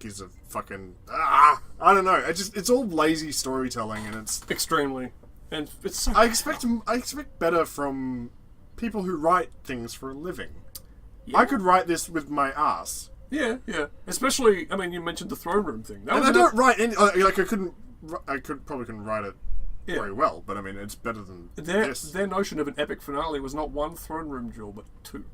he's a fucking I don't know. It's all lazy storytelling, and it's extremely, and it's. So I expect better from people who write things for a living. Yeah. I could write this with my ass. Yeah. Especially, I mean, you mentioned the throne room thing. That And was I don't write any... Like, I probably couldn't write it Yeah. very well, but I mean, it's better than this. Their notion of an epic finale was not one throne room duel, but two.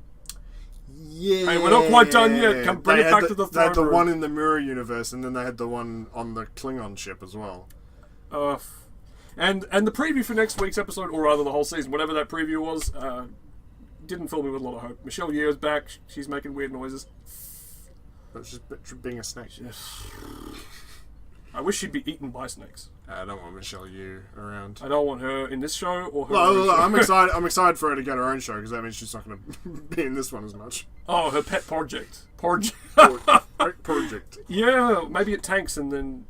Yeah. Hey, we're not quite done yet. Come bring it back to the They had throne the room. one in the mirror universe, and then they had the one on the Klingon ship as well. And the preview for next week's episode, or rather the whole season, whatever that preview was, didn't fill me with a lot of hope. Michelle Yeoh's back. She's making weird noises. But she's being a snake. I wish she'd be eaten by snakes. I don't want Michelle Yeoh around. I don't want her in this show or her. Well, I'm excited. I'm excited for her to get her own show because that means she's not going to be in this one as much. Oh, her pet project. Project. Yeah, maybe it tanks and then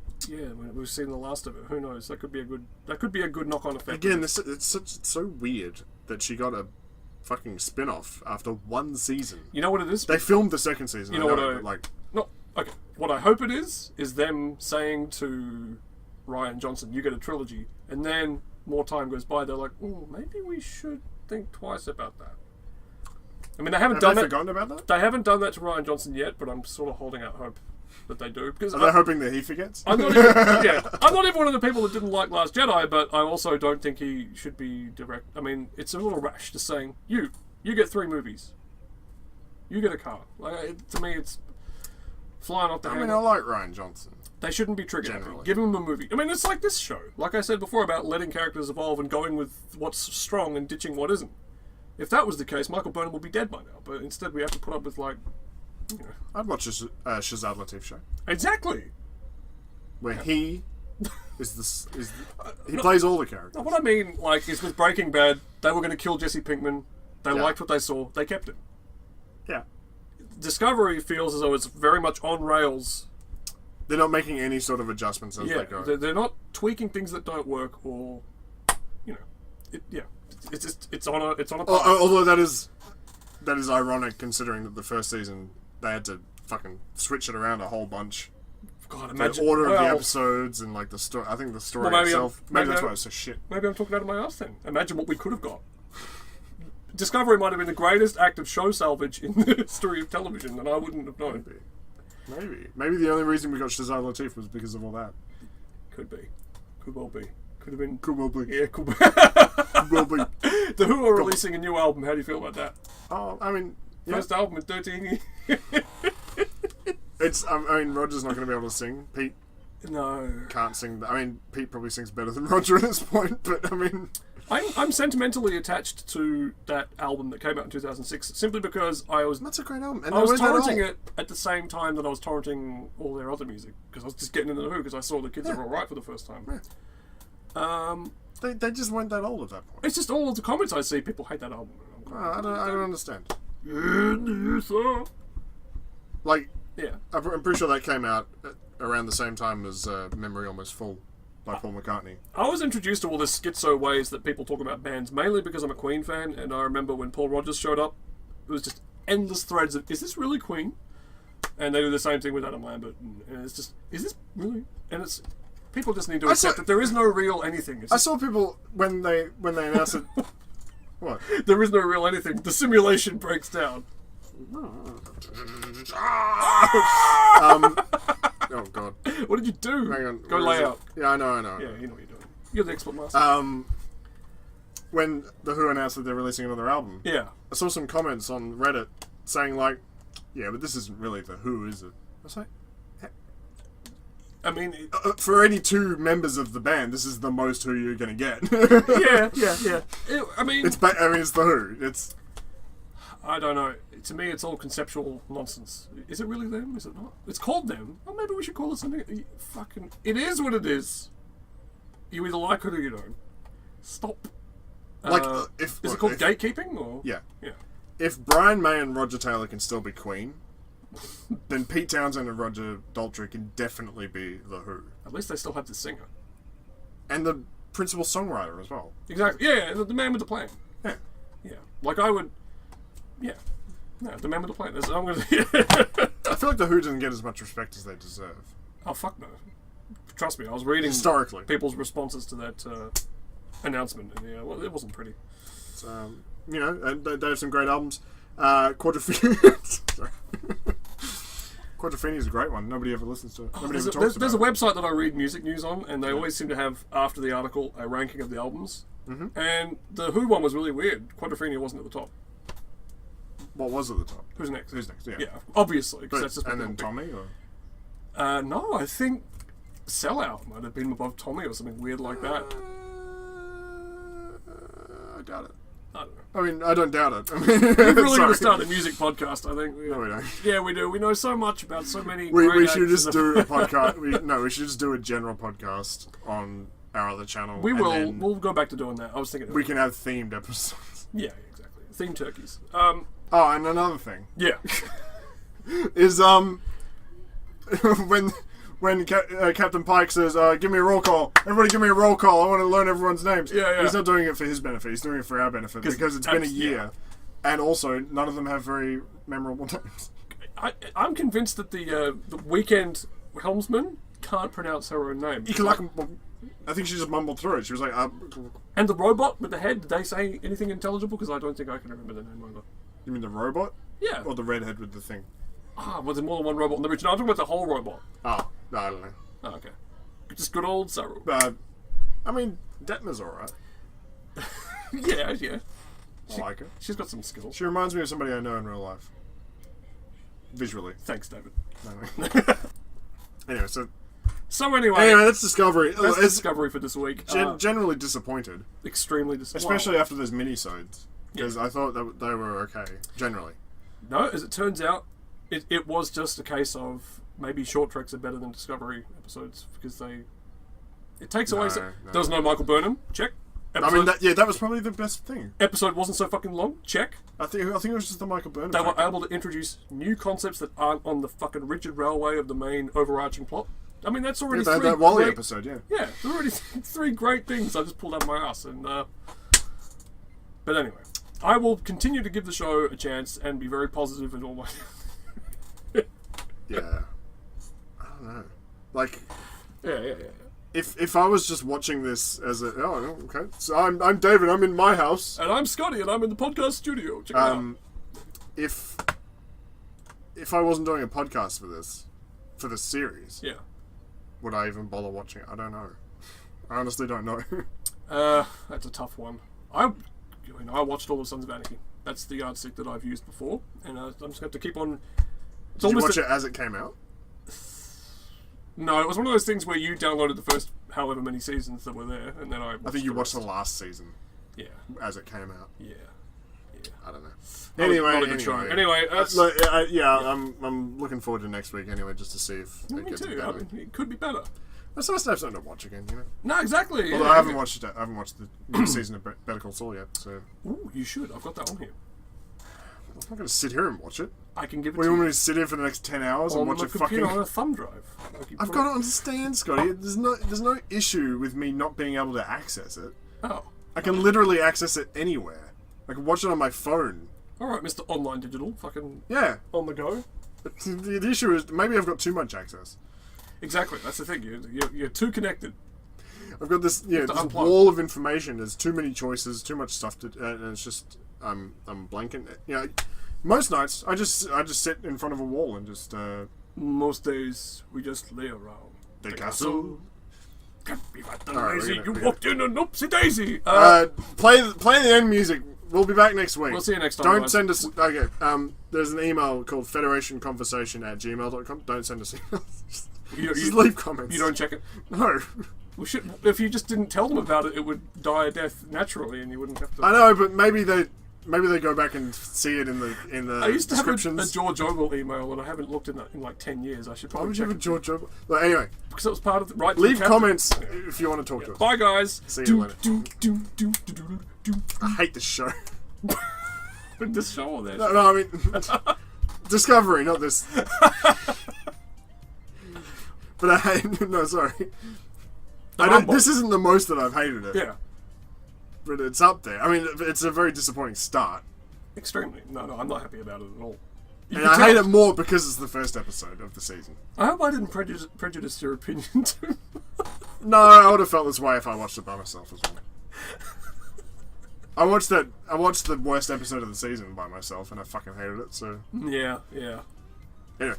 we've seen the last of it. Who knows? That could be a good knock-on effect. Again, it's so weird that she got a fucking spin-off after one season. You know what it is? They filmed the second season. You know Okay. What I hope it is them saying to Ryan Johnson, "You get a trilogy," and then more time goes by. They're like, "Oh, maybe we should think twice about that." I mean, they haven't done Have they that. forgotten about that? They haven't done that to Ryan Johnson yet, but I'm sort of holding out hope that they do because Are they hoping that he forgets? I'm not even one of the people that didn't like Last Jedi, but I also don't think he should be direct. I mean, it's a little rash just saying you get 3 movies, you get a car. To me, it's flying off the I handle. mean, I like Ryan Johnson. They shouldn't be trigger happy. Generally. Give them a movie. I mean, it's like this show. Like I said before about letting characters evolve and going with what's strong and ditching what isn't. If that was the case, Michael Burnham would be dead by now. But instead, we have to put up with I'd watch a Shazad Latif show Exactly. where he he plays all the characters. Now, what I mean, is with Breaking Bad, they were going to kill Jesse Pinkman. They liked what they saw. They kept it. Yeah. Discovery feels as though it's very much on rails. They're not making any sort of adjustments as they go. They're not tweaking things that don't work, or it's on a path. Although that is ironic considering that the first season they had to fucking switch it around a whole bunch. God, The imagine order of the episodes and the story. I think the story itself. Maybe that's why it's so shit. Maybe I'm talking out of my ass then. Imagine what we could have got. Discovery might have been the greatest act of show salvage in the history of television, and I wouldn't have known. Maybe the only reason we got Shazad Latif was because of all that. Could be. Could well be. Could have been. Could well be. Yeah, could be. Could well be. The Who are releasing a new album. How do you feel about that? Oh, I mean, First album in 13 years. I mean, Roger's not going to be able to sing. Pete No. can't sing. I mean, Pete probably sings better than Roger at this point, but I mean... I'm sentimentally attached to that album that came out in 2006 simply because I was That's a great album. And I was torrenting it at the same time that I was torrenting all their other music because I was just getting into the Who because I saw the Kids Are Alright for the first time. Yeah. They just weren't that old at that point. It's just all of the comments I see. People hate that album. I don't understand. Yeah. I'm pretty sure that came out around the same time as Memory Almost Full by Paul McCartney. I was introduced to all this schizo ways that people talk about bands, mainly because I'm a Queen fan, and I remember when Paul Rodgers showed up, it was just endless threads of, is this really Queen? And they do the same thing with Adam Lambert, and it's just, is this really? And it's, people just need to accept that there is no real anything. I saw people, when they announced it... What? There is no real anything. The simulation breaks down. Oh god. What did you do? Hang on. Go lay out. Yeah, I know. Yeah, you know what you're doing. You're the expert master. When The Who announced that they're releasing another album, Yeah. I saw some comments on Reddit saying yeah, but this isn't really The Who, is it? I was like, I mean, for any two members of the band, this is the most Who you're gonna get. yeah. It's The Who. It's... I don't know. To me, it's all conceptual nonsense. Is it really them? Is it not? It's called them. Well, maybe we should call it something. Fucking... It is what it is. You either like it or you don't. Stop. Is it called gatekeeping? Or? Yeah. Yeah. If Brian May and Roger Taylor can still be Queen, then Pete Townsend and Roger Daltrey can definitely be The Who. At least they still have the singer. And the principal songwriter as well. Exactly. Yeah, the man with the plan. Yeah. Yeah. Like I would... Yeah. No, the man with the plan. I'm gonna... I feel like The Who didn't get as much respect as they deserve. Oh, fuck no. Trust me, I was reading... Historically. People's responses to that announcement, and yeah, well, it wasn't pretty. You know, they have some great albums. Quadrophenia. Sorry. Quadrophenia is a great one. Nobody ever listens to it. Nobody ever talks about it. There's a website that I read music news on, and they always seem to have, after the article, a ranking of the albums. Mm-hmm. And the Who one was really weird. Quadrophenia wasn't at the top. What was at the top? Who's next? Who's next? Yeah. Yeah, obviously. That's just and then Tommy? Or? No, I think Sellout might have been above Tommy or something weird like that. I doubt it. I don't know. I mean, I don't doubt it. I mean, We're really sorry. going to start a music podcast, I think. No, we don't. Yeah, we do. We know so much about so many. We should just do a podcast. We should just do a general podcast on our other channel. We will. We'll go back to doing that. I was thinking. We can have themed episodes. Yeah, exactly. Themed turkeys. Oh, and another thing. Yeah. Is when Captain Pike says, "Give me a roll call. Everybody, give me a roll call. I want to learn everyone's names." Yeah. He's not doing it for his benefit. He's doing it for our benefit because it's been a year, and also none of them have very memorable names. I'm convinced that the weekend helmsman can't pronounce her own name. I think she just mumbled through it. She was like, And the robot with the head, did they say anything intelligible? Because I don't think I can remember the name either. You mean the robot? Yeah. Or the redhead with the thing? Was there more than one robot in the original? I'm talking about the whole robot. Oh, no, I don't know. Oh, okay. Just good old Saru. I mean, Detmer's alright. yeah. I like her. She's got some skills. She reminds me of somebody I know in real life. Visually. Thanks, David. No. Anyway, Anyway, that's Discovery. That's Discovery for this week. Generally disappointed. Extremely disappointed. Especially after those mini-sodes. Because I thought that they were okay, generally. No, as it turns out, it was just a case of maybe short treks are better than Discovery episodes because it takes away. There was no Michael Burnham. Check. Episode, that was probably the best thing. Episode wasn't so fucking long. Check. I think it was just the Michael Burnham. They were able to introduce new concepts that aren't on the fucking rigid railway of the main overarching plot. I mean, that's already that Wally episode. Yeah. Yeah, there's already 3 great things I just pulled out of my ass. And but anyway, I will continue to give the show a chance and be very positive in all my. Yeah. I don't know. Like. Yeah. If I was just watching this as okay. So I'm David. I'm in my house. And I'm Scotty, and I'm in the podcast studio. Check it out. If I wasn't doing a podcast for this series, yeah, would I even bother watching it? I don't know. I honestly don't know. That's a tough one. I watched all of Sons of Anarchy. That's the yardstick that I've used before, and I'm just going to have to keep on. Did you watch it as it came out? No, it was one of those things where you downloaded the first however many seasons that were there, and then I think you watched the last season. Yeah. As it came out. Yeah. I don't know. Anyway, I'm looking forward to next week anyway, just to see if it gets better. I mean, it could be better. That's nice to have something to watch again, you know. No, exactly. Although I haven't watched the new season of Better Call Saul yet, so. Ooh, you should. I've got that on here. I'm not going to sit here and watch it. I can give it to you. You want me to sit here for the next 10 hours and watch a fucking... on a thumb drive. I've got to understand, Scotty. There's no issue with me not being able to access it. Oh. I can literally access it anywhere. I can watch it on my phone. Alright, Mr. Online Digital. Fucking... Yeah. On the go. The issue is maybe I've got too much access. Exactly. That's the thing. You're too connected. I've got this wall of information. There's too many choices, too much stuff to... and it's just... I'm blanking. You know, most nights I just sit in front of a wall and just. Most days we just lay around the castle. Can't be that lazy. You walked in an oopsie daisy. Play the end music. We'll be back next week. We'll see you next time. Don't send us. Okay. There's an email called federationconversation@gmail.com. Don't send us emails. Just leave comments. You don't check it. No. Well, shit. If you just didn't tell them about it, it would die a death naturally, and you wouldn't have to. I know, but maybe they go back and see it in the I used to have a descriptions. George Orwell email, and I haven't looked in that in like 10 years. I should probably. Why would check you have a George Orwell? Well, anyway, because it was part of the right. Leave comments if you want to talk to us. Bye, guys. See you later. I hate this show. This show or this? No, I mean Discovery, not this. But I hate. No, sorry. This isn't the most that I've hated it. Yeah. But it's up there. I mean, it's a very disappointing start. Extremely. No, I'm not happy about it at all. And I hate it more because it's the first episode of the season. I hope I didn't prejudice your opinion too. No, I would have felt this way if I watched it by myself as well. I watched the worst episode of the season by myself, and I fucking hated it. So Yeah. anyway.